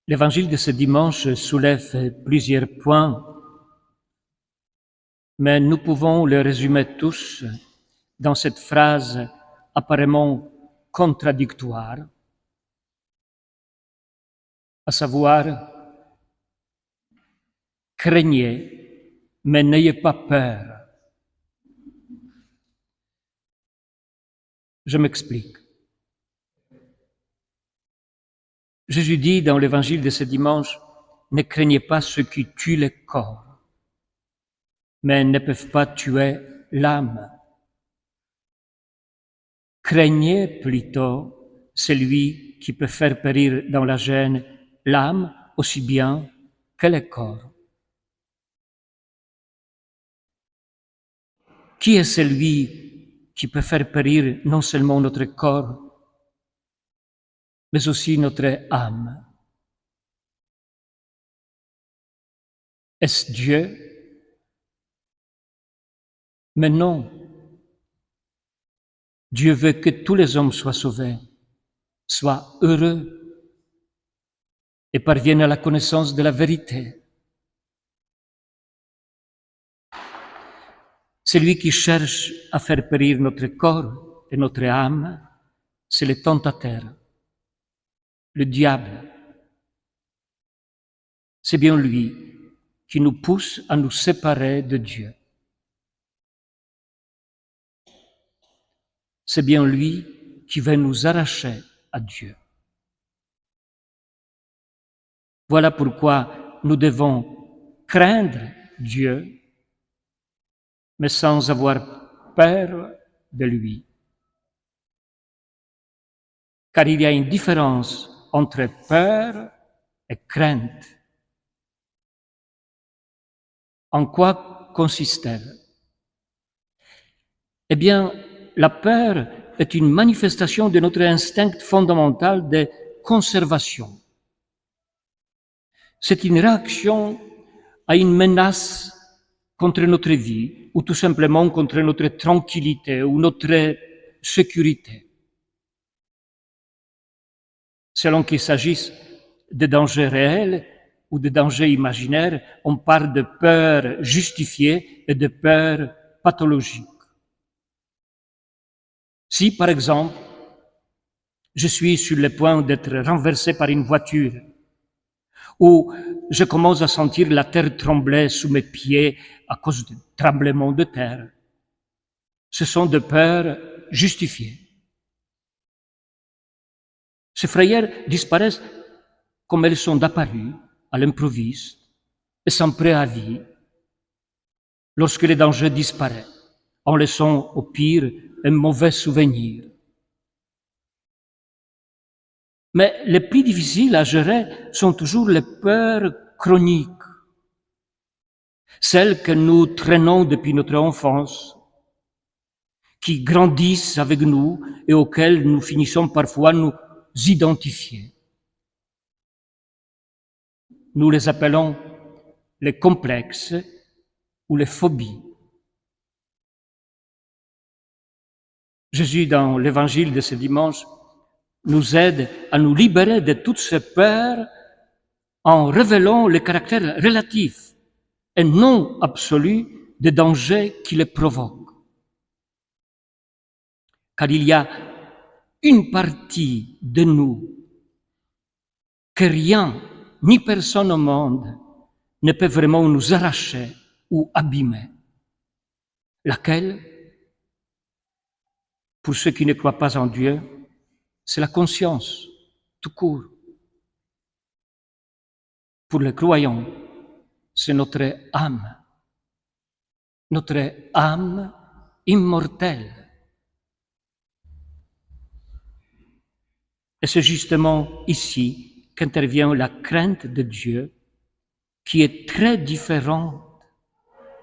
L'évangile de ce dimanche soulève plusieurs points, mais nous pouvons les résumer tous dans cette phrase apparemment contradictoire, à savoir « craignez, mais n'ayez pas peur ». Je m'explique. Jésus dit dans l'évangile de ce dimanche, « Ne craignez pas ceux qui tuent le corps, mais ne peuvent pas tuer l'âme. Craignez plutôt celui qui peut faire périr dans la gêne l'âme aussi bien que le corps. » Qui est celui qui peut faire périr non seulement notre corps, mais aussi notre âme? Est-ce Dieu? Mais non. Dieu veut que tous les hommes soient sauvés, soient heureux et parviennent à la connaissance de la vérité. Celui qui cherche à faire périr notre corps et notre âme, c'est le tentateur, le diable. C'est bien lui qui nous pousse à nous séparer de Dieu. C'est bien lui qui veut nous arracher à Dieu. Voilà pourquoi nous devons craindre Dieu, mais sans avoir peur de lui. Car il y a une différence entre peur et crainte. En quoi consiste-t-elle? Eh bien, la peur est une manifestation de notre instinct fondamental de conservation. C'est une réaction à une menace contre notre vie, ou tout simplement contre notre tranquillité ou notre sécurité. Selon qu'il s'agisse de dangers réels ou de dangers imaginaires, on parle de peur justifiée et de peur pathologique. Si, par exemple, je suis sur le point d'être renversé par une voiture, ou je commence à sentir la terre trembler sous mes pieds à cause du tremblement de terre, ce sont des peurs justifiées. Ces frayeurs disparaissent comme elles sont apparues à l'improviste et sans préavis, lorsque le danger disparaît, en laissant au pire un mauvais souvenir. Mais les plus difficiles à gérer sont toujours les peurs chroniques, celles que nous traînons depuis notre enfance, qui grandissent avec nous et auxquelles nous finissons parfois nous identifier. Nous les appelons les complexes ou les phobies. Jésus, dans l'évangile de ce dimanche, nous aide à nous libérer de toutes ces peurs en révélant le caractère relatif et non absolu des dangers qui les provoquent. Car il y a une partie de nous que rien ni personne au monde ne peut vraiment nous arracher ou abîmer. Laquelle, pour ceux qui ne croient pas en Dieu, c'est la conscience, tout court. Pour les croyants, c'est notre âme immortelle. Et c'est justement ici qu'intervient la crainte de Dieu, qui est très différente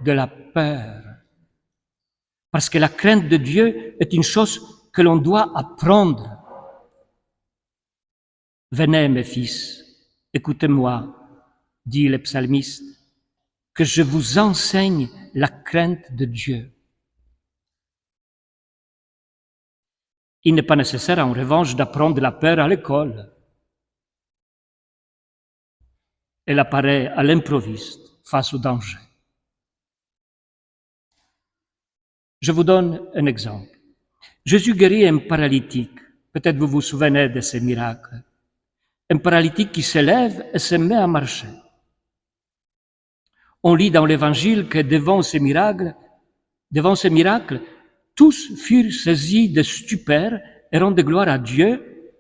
de la peur. Parce que la crainte de Dieu est une chose que l'on doit apprendre. Venez, mes fils, écoutez-moi, dit le psalmiste, que je vous enseigne la crainte de Dieu. Il n'est pas nécessaire, en revanche, d'apprendre la peur à l'école. Elle apparaît à l'improviste face au danger. Je vous donne un exemple. Jésus guérit un paralytique. Peut-être vous vous souvenez de ces miracles. Un paralytique qui se lève et se met à marcher. On lit dans l'Évangile que devant ces miracles, tous furent saisis de stupeur et rendaient gloire à Dieu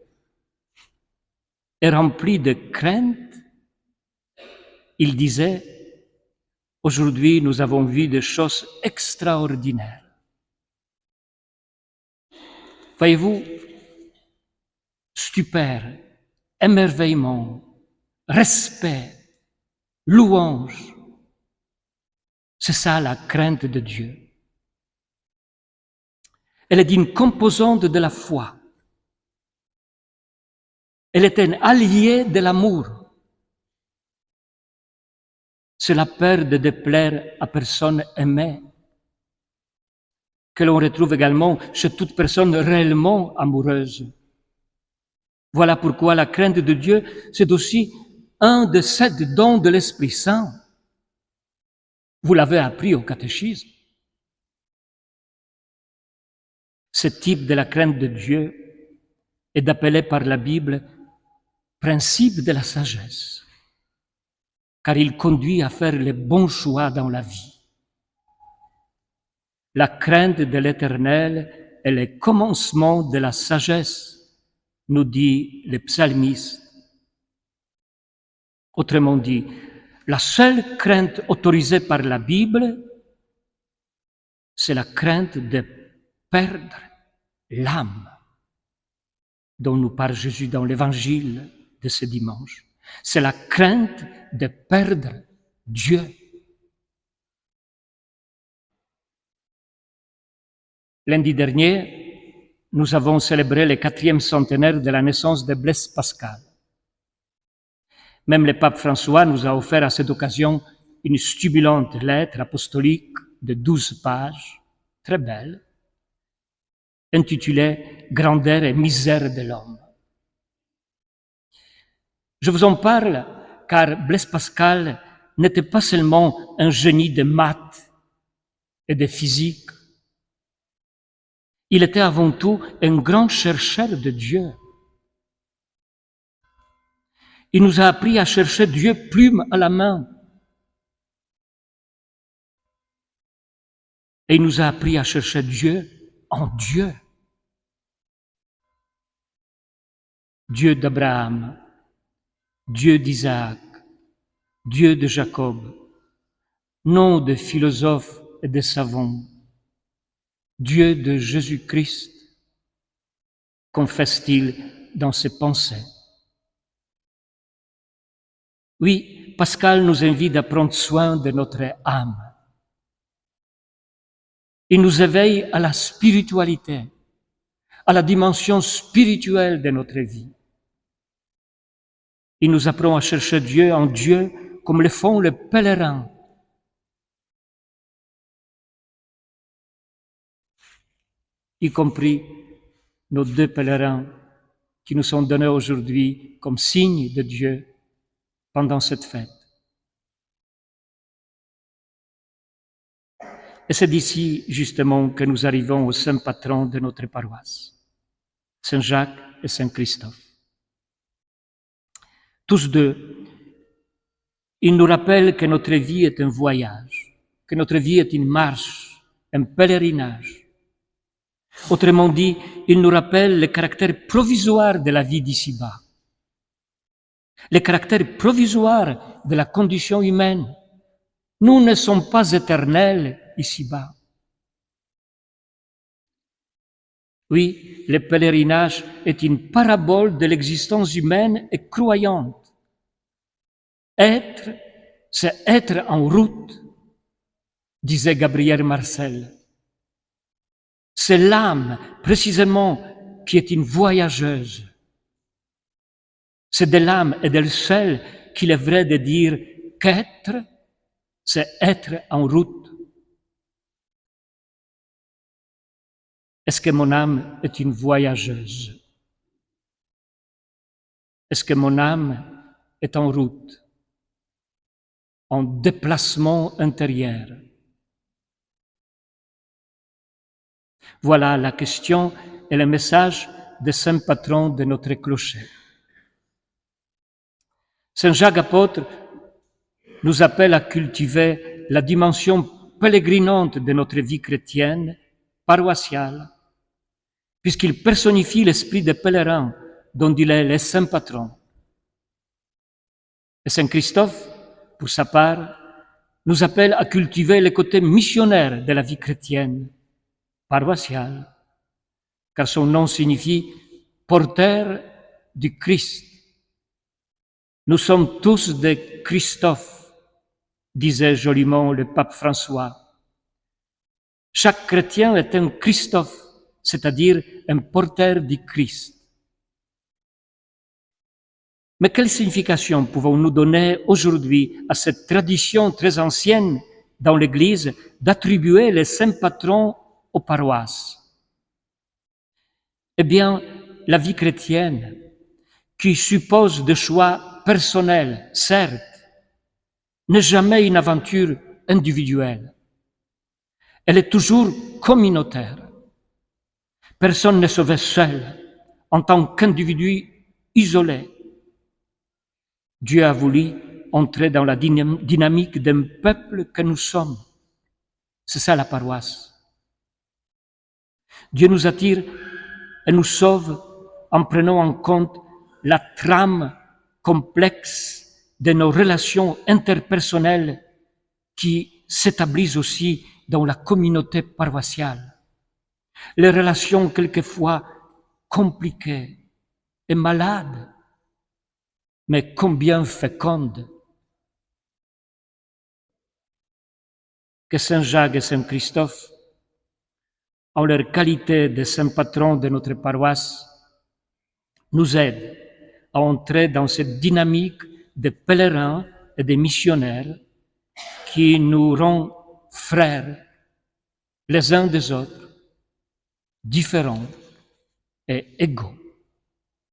et remplis de crainte. Ils disaient, aujourd'hui nous avons vu des choses extraordinaires. Voyez-vous, stupeur, émerveillement, respect, louange, c'est ça la crainte de Dieu. Elle est une composante de la foi. Elle est un allié de l'amour. C'est la peur de déplaire à personne aimée, que l'on retrouve également chez toute personne réellement amoureuse. Voilà pourquoi la crainte de Dieu, c'est aussi un de 7 dons de l'Esprit Saint. Vous l'avez appris au catéchisme. Ce type de la crainte de Dieu est appelé par la Bible principe de la sagesse, car il conduit à faire les bons choix dans la vie. La crainte de l'Éternel est le commencement de la sagesse, nous dit le psalmiste. Autrement dit, la seule crainte autorisée par la Bible, c'est la crainte de perdre l'âme dont nous parle Jésus dans l'Évangile de ce dimanche. C'est la crainte de perdre Dieu. Lundi dernier, nous avons célébré le 4e centenaire de la naissance de Blaise Pascal. Même le pape François nous a offert à cette occasion une stimulante lettre apostolique de 12 pages, très belle, intitulée « Grandeur et misère de l'homme ». Je vous en parle car Blaise Pascal n'était pas seulement un génie de maths et de physique, il était avant tout un grand chercheur de Dieu. Il nous a appris à chercher Dieu plume à la main. Et il nous a appris à chercher Dieu en Dieu. Dieu d'Abraham, Dieu d'Isaac, Dieu de Jacob, non de philosophes et de savants, Dieu de Jésus-Christ, confesse-t-il dans ses pensées. Oui, Pascal nous invite à prendre soin de notre âme. Il nous éveille à la spiritualité, à la dimension spirituelle de notre vie. Il nous apprend à chercher Dieu en Dieu comme le font les pèlerins. Y compris nos 2 pèlerins qui nous sont donnés aujourd'hui comme signe de Dieu pendant cette fête. Et c'est d'ici, justement, que nous arrivons au saint patron de notre paroisse, Saint Jacques et Saint Christophe. Tous 2, ils nous rappellent que notre vie est un voyage, que notre vie est une marche, un pèlerinage. Autrement dit, ils nous rappellent le caractère provisoire de la vie d'ici-bas, le caractère provisoire de la condition humaine. Nous ne sommes pas éternels ici-bas. Oui, le pèlerinage est une parabole de l'existence humaine et croyante. Être, c'est être en route, disait Gabriel Marcel. C'est l'âme, précisément, qui est une voyageuse. C'est de l'âme et de celle qu'il est vrai de dire qu'être, c'est être en route. Est-ce que mon âme est une voyageuse? Est-ce que mon âme est en route? en déplacement intérieur. Voilà la question et le message des saints patrons de notre clocher. Saint Jacques apôtre nous appelle à cultiver la dimension pèlerinante de notre vie chrétienne, paroissiale, puisqu'il personnifie l'esprit des pèlerins dont il est le saint patron. Et Saint Christophe, pour sa part, nous appelle à cultiver le côté missionnaire de la vie chrétienne, paroissiale, car son nom signifie porteur du Christ. Nous sommes tous des Christophes, disait joliment le pape François. Chaque chrétien est un Christophe, c'est-à-dire un porteur du Christ. Mais quelle signification pouvons-nous donner aujourd'hui à cette tradition très ancienne dans l'Église d'attribuer les saints patrons aux paroisses? Eh bien, la vie chrétienne, qui suppose des choix personnels, certes, n'est jamais une aventure individuelle. Elle est toujours communautaire. Personne n'est sauvé seul, en tant qu'individu isolé. Dieu a voulu entrer dans la dynamique d'un peuple que nous sommes. C'est ça la paroisse. Dieu nous attire et nous sauve en prenant en compte la trame complexe de nos relations interpersonnelles qui s'établissent aussi dans la communauté paroissiale. Les relations quelquefois compliquées et malades, mais combien fécondes. Que Saint Jacques et Saint Christophe, en leur qualité de saints patrons de notre paroisse, nous aident à entrer dans cette dynamique de pèlerins et de missionnaires qui nous rend frères les uns des autres, différents et égaux.